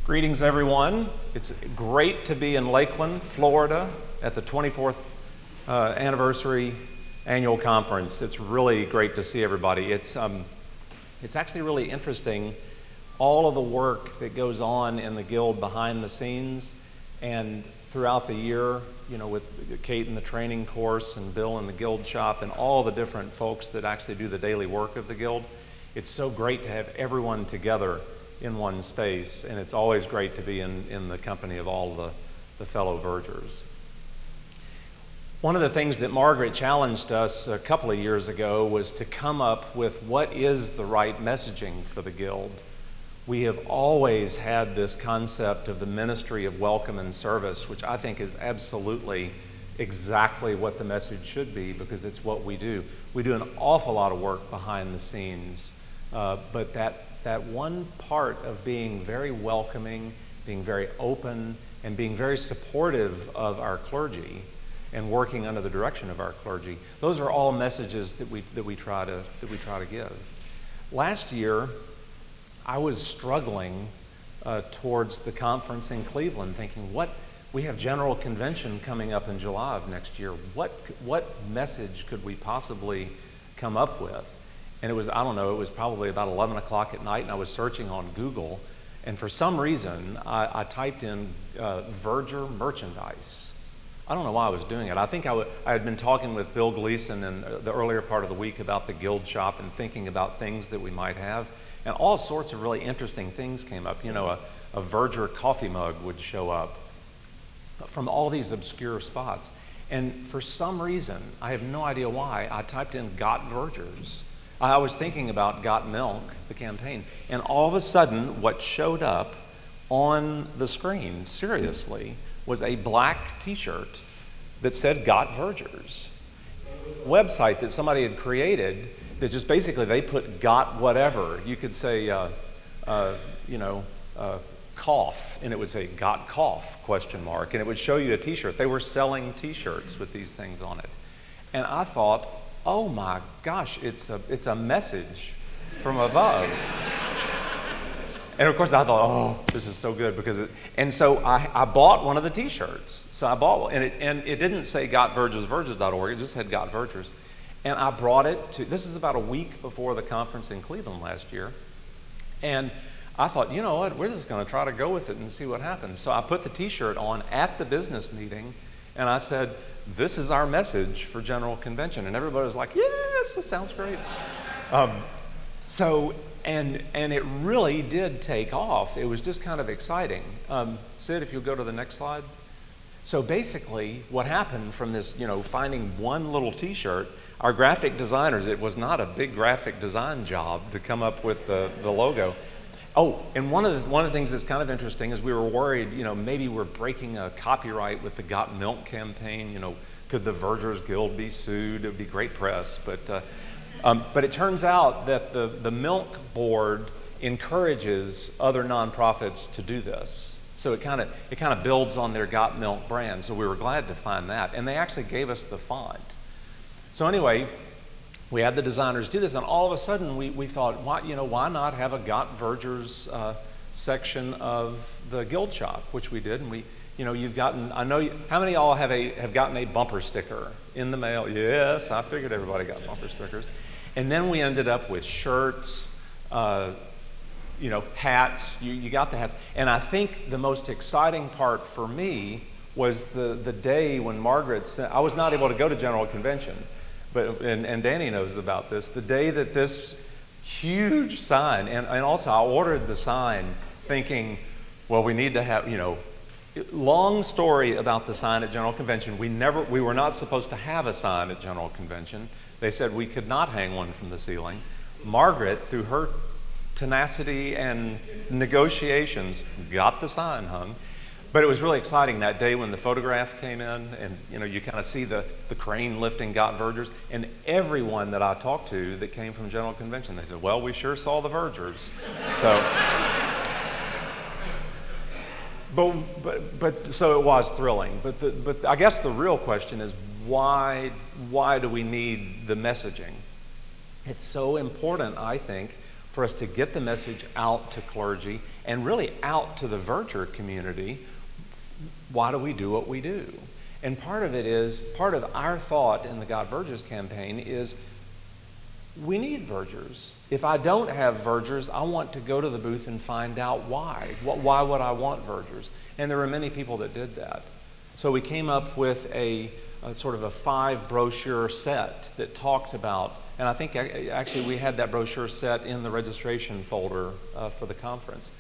Greetings, everyone. It's great to be in Lakeland, Florida at the 24th anniversary annual conference. It's really great to see everybody. It's actually really interesting, all of the work that goes on in the Guild behind the scenes and throughout the year, you know, with Kate in the training course and Bill in the Guild shop and all the different folks that actually do the daily work of the Guild. It's so great to have everyone together in one space, and it's always great to be in the company of all the fellow Vergers. One of the things that Margaret challenged us a couple of years ago was to come up with what is the right messaging for the Guild. We have always had this concept of the ministry of welcome and service, which I think is absolutely exactly what the message should be, because it's what we do. We do an awful lot of work behind the scenes, but that one part of being very welcoming, being very open, and being very supportive of our clergy and working under the direction of our clergy, those are all messages that we try to give. Last year, I was struggling towards the conference in Cleveland, thinking, we have General Convention coming up in July of next year. What message could we possibly come up with? And it was, I don't know, it was probably about 11 o'clock at night, and I was searching on Google, and for some reason, I typed in Verger merchandise. I don't know why I was doing it. I think I had been talking with Bill Gleason in the earlier part of the week about the Guild shop and thinking about things that we might have, and all sorts of really interesting things came up. You know, a Verger coffee mug would show up from all these obscure spots. And for some reason, I have no idea why, I typed in Got Vergers. I was thinking about Got Milk, the campaign, and all of a sudden what showed up on the screen, seriously, was a black t-shirt that said Got Vergers. A website that somebody had created that just basically they put got whatever. You could say, cough, and it would say got cough, ? And it would show you a t-shirt. They were selling t-shirts with these things on it. And I thought, oh my gosh, it's a message from above. And of course I thought, oh, this is so good, and so I bought one of the t-shirts. So I bought one, and it didn't say gotvergers.org, it just had Got Vergers. And I brought it this is about a week before the conference in Cleveland last year. And I thought, you know what, we're just gonna try to go with it and see what happens. So I put the t-shirt on at the business meeting, and I said, this is our message for General Convention. And everybody was like, yes, it sounds great. And it really did take off. It was just kind of exciting. Sid, if you'll go to the next slide. So basically, what happened from this, finding one little t-shirt, our graphic designers, it was not a big graphic design job to come up with the logo. Oh, and one of the things that's kind of interesting is we were worried, maybe we're breaking a copyright with the Got Milk campaign. Could the Vergers Guild be sued? It would be great press. But it turns out that the Milk Board encourages other nonprofits to do this. So it kind of builds on their Got Milk brand. So we were glad to find that, and they actually gave us the font. So anyway, we had the designers do this, and all of a sudden we thought, why not have a Got Vergers section of the Guild shop, which we did, and you've gotten, how many of y'all have gotten a bumper sticker in the mail? Yes, I figured everybody got bumper stickers. And then we ended up with shirts, hats, you got the hats. And I think the most exciting part for me was the day when Margaret said, I was not able to go to General Convention, and Danny knows about this, the day that this huge sign, and also I ordered the sign thinking, well, we need to have, long story about the sign at General Convention. We were not supposed to have a sign at General Convention. They said we could not hang one from the ceiling. Margaret, through her tenacity and negotiations, got the sign hung. But it was really exciting that day when the photograph came in, and you kind of see the crane lifting Got Vergers, and everyone that I talked to that came from General Convention, they said, well, we sure saw the Vergers. So, so it was thrilling. But I guess the real question is, why do we need the messaging? It's so important, I think, for us to get the message out to clergy and really out to the Verger community. Why do we do what we do? And part of our thought in the God Vergers campaign is we need Vergers. If I don't have Vergers, I want to go to the booth and find out why. Why would I want Vergers? And there were many people that did that. So we came up with a sort of a 5 brochure set that talked about, and I think actually we had that brochure set in the registration folder for the conference.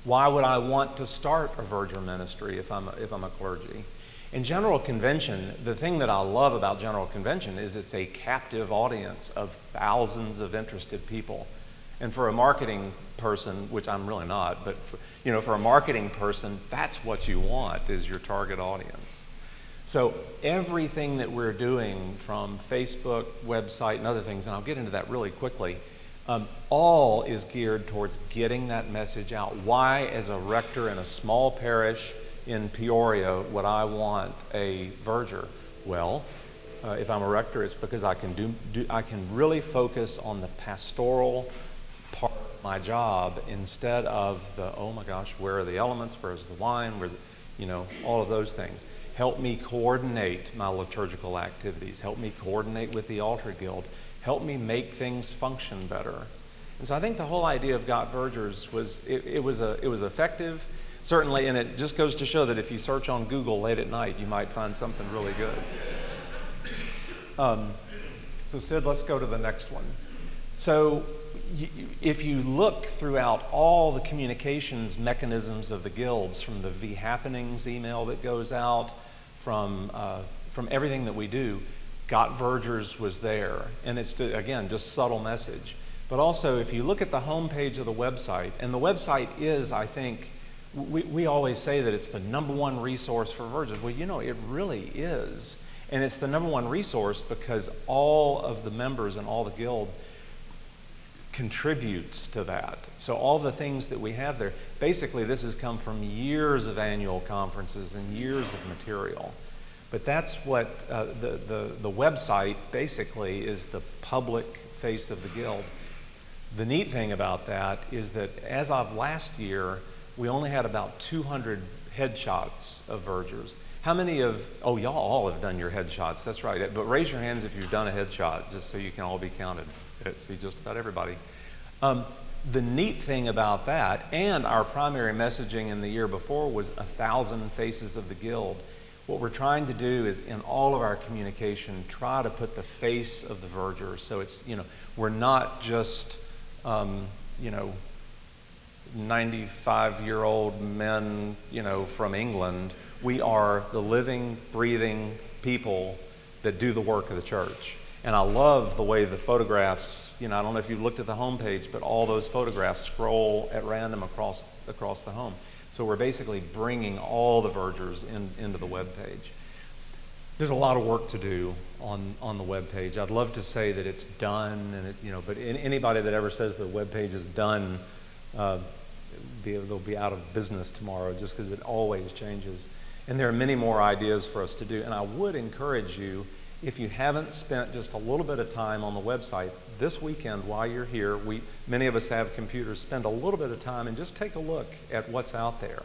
Why would I want to start a Verger ministry if I'm a clergy? In General Convention, the thing that I love about General Convention is it's a captive audience of thousands of interested people. And for a marketing person, which I'm really not, but for a marketing person, that's what you want, is your target audience. So everything that we're doing, from Facebook, website, and other things, and I'll get into that really quickly, all is geared towards getting that message out. Why, as a rector in a small parish in Peoria, would I want a Verger? Well, if I'm a rector, it's because I can I can really focus on the pastoral part of my job instead of the, oh my gosh, where are the elements? Where's the wine? Where's all of those things. Help me coordinate my liturgical activities. Help me coordinate with the altar guild. Help me make things function better. And so I think the whole idea of God Vergers was it was effective. Certainly, and it just goes to show that if you search on Google late at night, you might find something really good. So Sid, let's go to the next one. So if you look throughout all the communications mechanisms of the guilds, from the V Happenings email that goes out, from everything that we do, Got Vergers was there. And it's, again, just subtle message. But also, if you look at the homepage of the website, and the website is, I think, we always say that it's the #1 resource for Vergers. Well, it really is. And it's the #1 resource because all of the members and all the guild contributes to that. So all the things that we have there, basically this has come from years of annual conferences and years of material. But that's what the website basically is, the public face of the guild. The neat thing about that is that as of last year, we only had about 200 headshots of Vergers. How many y'all all have done your headshots, that's right. But raise your hands if you've done a headshot, just so you can all be counted. See, just about everybody. The neat thing about that, and our primary messaging in the year before was 1,000 faces of the guild. What we're trying to do is, in all of our communication, try to put the face of the Verger. So it's, we're not just, 95-year-old men, from England. We are the living, breathing people that do the work of the church. And I love the way the photographs, I don't know if you looked at the homepage, but all those photographs scroll at random across the home. So we're basically bringing all the Vergers into the web page. There's a lot of work to do on the web page. I'd love to say that it's done, and but anybody that ever says the web page is done, they'll be out of business tomorrow, just because it always changes. And there are many more ideas for us to do. And I would encourage you, if you haven't spent just a little bit of time on the website this weekend while you're here, many of us have computers, spend a little bit of time and just take a look at what's out there.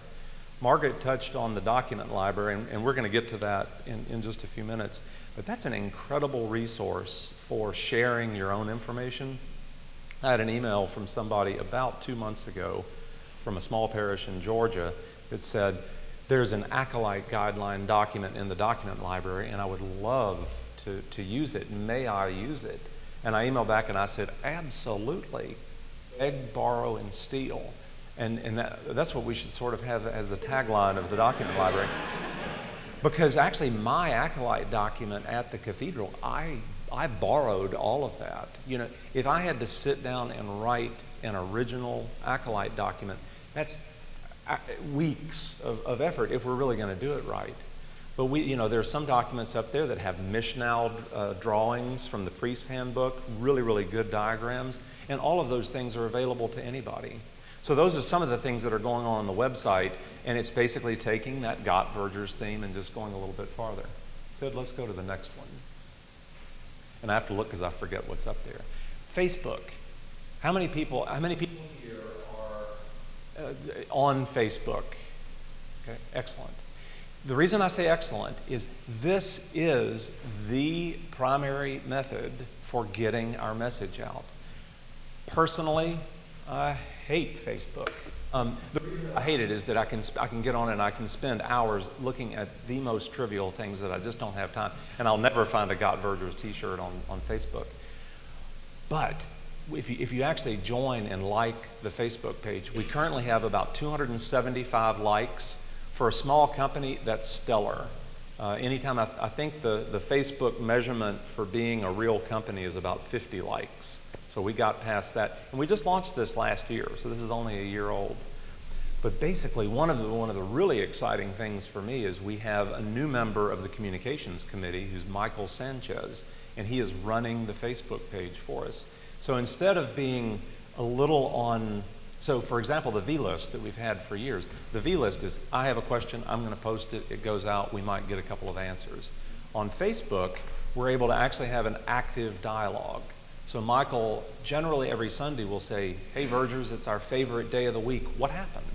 Margaret touched on the document library, and we're going to get to that in just a few minutes. But that's an incredible resource for sharing your own information. I had an email from somebody about 2 months ago from a small parish in Georgia that said, there's an acolyte guideline document in the document library, and I would love to use it. May I use it? And I emailed back and I said, absolutely. Beg, borrow, and steal. And that's what we should sort of have as the tagline of the document library. Because actually my acolyte document at the cathedral, I borrowed all of that. If I had to sit down and write an original acolyte document, that's weeks of effort if we're really going to do it right. But there's some documents up there that have Mishnah drawings from the priest's handbook, really, really good diagrams, and all of those things are available to anybody. So those are some of the things that are going on the website, and it's basically taking that Got Vergers theme and just going a little bit farther. Sid, let's go to the next one. And I have to look because I forget what's up there. Facebook. How many people here are on Facebook? Okay, excellent. The reason I say excellent is this is the primary method for getting our message out. Personally, I hate Facebook. The reason I hate it is that I can get on it and I can spend hours looking at the most trivial things that I just don't have time. And I'll never find a Got Vergers t-shirt on Facebook. But if you actually join and like the Facebook page, we currently have about 275 likes. For a small company, that's stellar. Anytime I think the Facebook measurement for being a real company is about 50 likes. So we got past that. And we just launched this last year, so this is only a year old. But basically, one of the really exciting things for me is we have a new member of the communications committee who's Michael Sanchez, and he is running the Facebook page for us. So instead of being a little on, so for example, the V-list that we've had for years, the V-list is, I have a question, I'm going to post it, it goes out, we might get a couple of answers. On Facebook, we're able to actually have an active dialogue. So Michael, generally every Sunday, will say, hey Vergers, it's our favorite day of the week, what happened?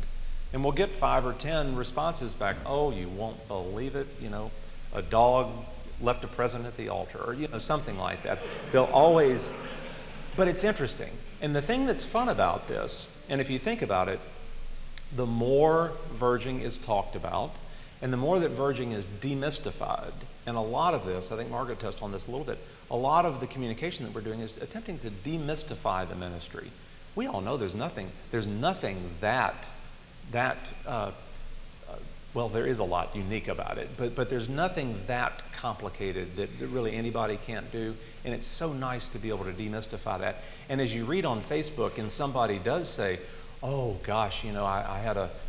And we'll get 5 or 10 responses back. Oh, you won't believe it, a dog left a present at the altar, or something like that. They'll always, but it's interesting. And the thing that's fun about this, and if you think about it, the more verging is talked about, and the more that verging is demystified, and a lot of this, I think Margaret touched on this a little bit, a lot of the communication that we're doing is attempting to demystify the ministry. We all know there's nothing that well, there is a lot unique about it, but there's nothing that complicated that really anybody can't do, and it's so nice to be able to demystify that. And as you read on Facebook and somebody does say, oh gosh, I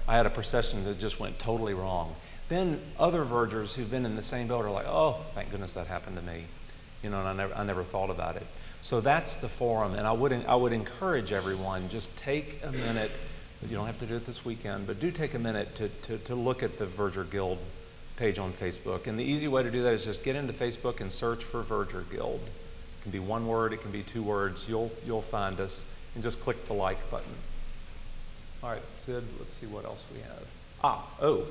had a procession that just went totally wrong, then other vergers who've been in the same boat are like, oh, thank goodness that happened to me, and I never thought about it. So that's the forum, and I would encourage everyone, just take a minute. You don't have to do it this weekend, but do take a minute to look at the Verger Guild page on Facebook. And the easy way to do that is just get into Facebook and search for Verger Guild. It can be one word, it can be 2 words. You'll find us, and just click the like button. All right, Sid, let's see what else we have.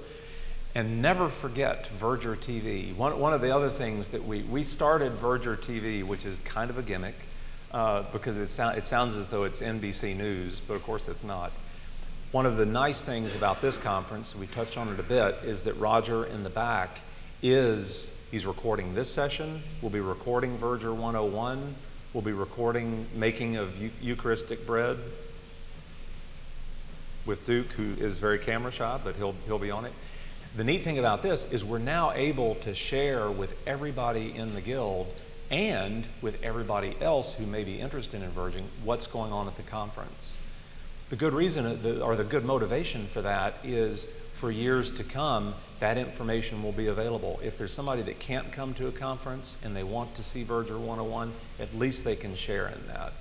And never forget Verger TV. One of the other things that we started Verger TV, which is kind of a gimmick, because it sounds as though it's NBC News, but of course it's not. One of the nice things about this conference, we touched on it a bit, is that Roger in the back he's recording this session. We'll be recording Verger 101. We'll be recording Making of Eucharistic Bread with Duke, who is very camera shy, but he'll be on it. The neat thing about this is we're now able to share with everybody in the guild and with everybody else who may be interested in verging what's going on at the conference. The good reason, or the good motivation for that is for years to come, that information will be available. If there's somebody that can't come to a conference and they want to see Verger 101, at least they can share in that.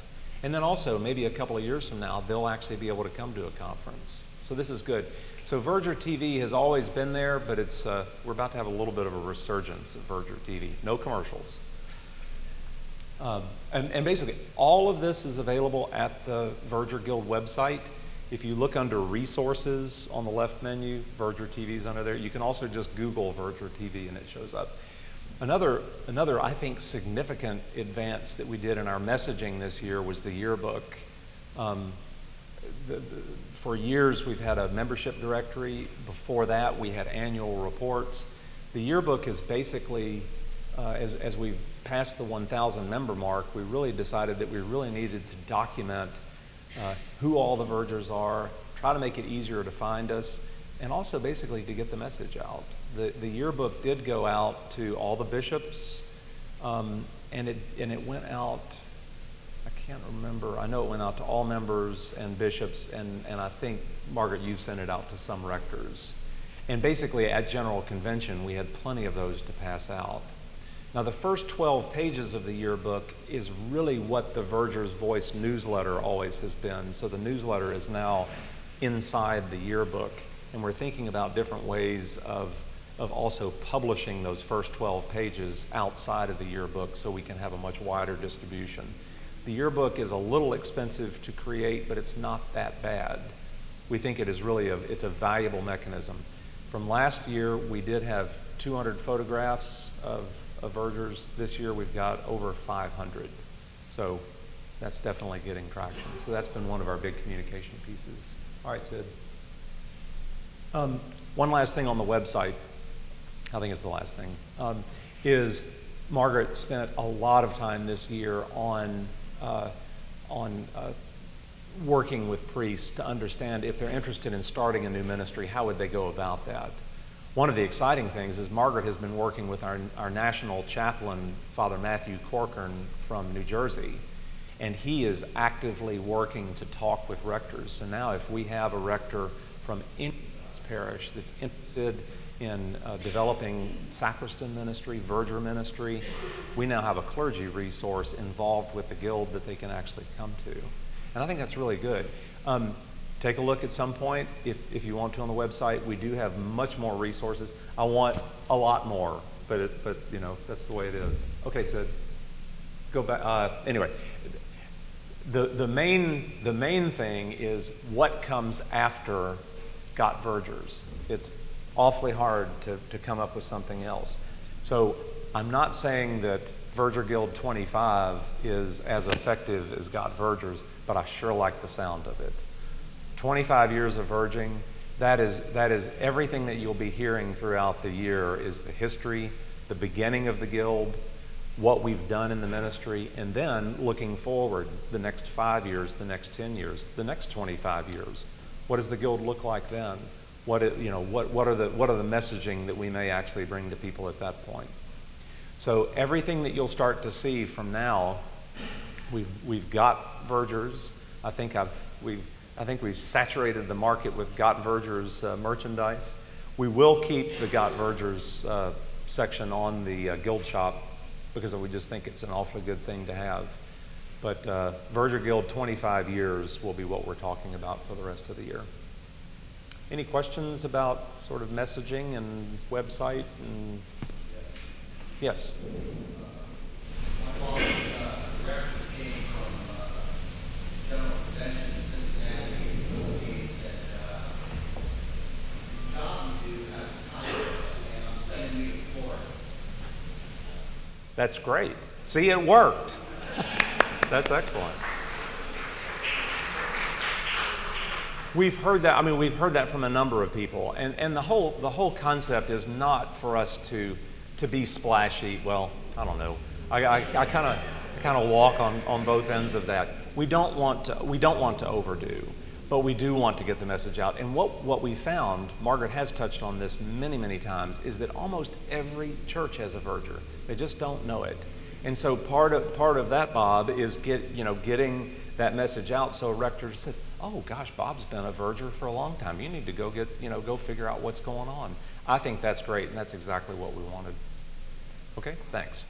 And then also, maybe a couple of years from now, they'll actually be able to come to a conference. So this is good. So Verger TV has always been there, but we're about to have a little bit of a resurgence of Verger TV. No commercials. And basically, all of this is available at the Verger Guild website. If you look under resources on the left menu, Verger TV is under there. You can also just Google Verger TV and it shows up. Another, I think, significant advance that we did in our messaging this year was the yearbook. For years, we've had a membership directory. Before that, we had annual reports. The yearbook is basically, as we've passed the 1,000 member mark, we really decided that we really needed to document who all the vergers are, try to make it easier to find us, and also basically to get the message out. The yearbook did go out to all the bishops, and it went out, I can't remember, I know it went out to all members and bishops, and I think, Margaret, you sent it out to some rectors. And basically at General Convention, we had plenty of those to pass out. Now, the first 12 pages of the yearbook is really what the Verger's Voice newsletter always has been. So the newsletter is now inside the yearbook, and we're thinking about different ways of also publishing those first 12 pages outside of the yearbook so we can have a much wider distribution. The yearbook is a little expensive to create, but it's not that bad. We think it is really it's a valuable mechanism. From last year, we did have 200 photographs of Vergers. This year, we've got over 500. So that's definitely getting traction. So that's been one of our big communication pieces. All right, Sid. One last thing on the website, I think it's the last thing, is Margaret spent a lot of time this year on working with priests to understand if they're interested in starting a new ministry, how would they go about that? One of the exciting things is Margaret has been working with our national chaplain, Father Matthew Corcoran from New Jersey, and he is actively working to talk with rectors. So now if we have a rector from any parish that's interested in developing sacristan ministry, verger ministry, we now have a clergy resource involved with the guild that they can actually come to. And I think that's really good. Take a look at some point, if you want to, on the website. We do have much more resources. I want a lot more, but you know, that's the way it is. Okay, Sid, go back. Anyway, the main thing is what comes after Got Vergers. It's awfully hard to come up with something else. So I'm not saying that Verger Guild 25 is as effective as Got Vergers, but I sure like the sound of it. 25 years of verging, that is everything that you'll be hearing throughout the year is the history, the beginning of the guild, what we've done in the ministry, and then looking forward the next 5 years, the next 10 years, the next 25 years. What does the guild look like then? What are the messaging that we may actually bring to people at that point? So everything that you'll start to see from now, we've got Vergers. I think we've saturated the market with Got Vergers merchandise. We will keep the Got Vergers section on the guild shop because we just think it's an awfully good thing to have. But Verger Guild 25 years will be what we're talking about for the rest of the year. Any questions about sort of messaging and website? And yes. My boss, director came from General Convention in Cincinnati, and he said, the job you do has a title, and I'm sending you for it. That's great. See, it worked. That's excellent. We've heard that. I mean, we've heard that from a number of people, and the whole concept is not for us to be splashy. Well, I don't know. I kind of walk on both ends of that. We don't want to overdo, but we do want to get the message out. And what we found, Margaret has touched on this many times, is that almost every church has a verger. They just don't know it. And so part of that, Bob, is getting that message out so a rector says, oh gosh, Bob's been a verger for a long time. You need to go figure out what's going on. I think that's great, and that's exactly what we wanted. Okay, thanks.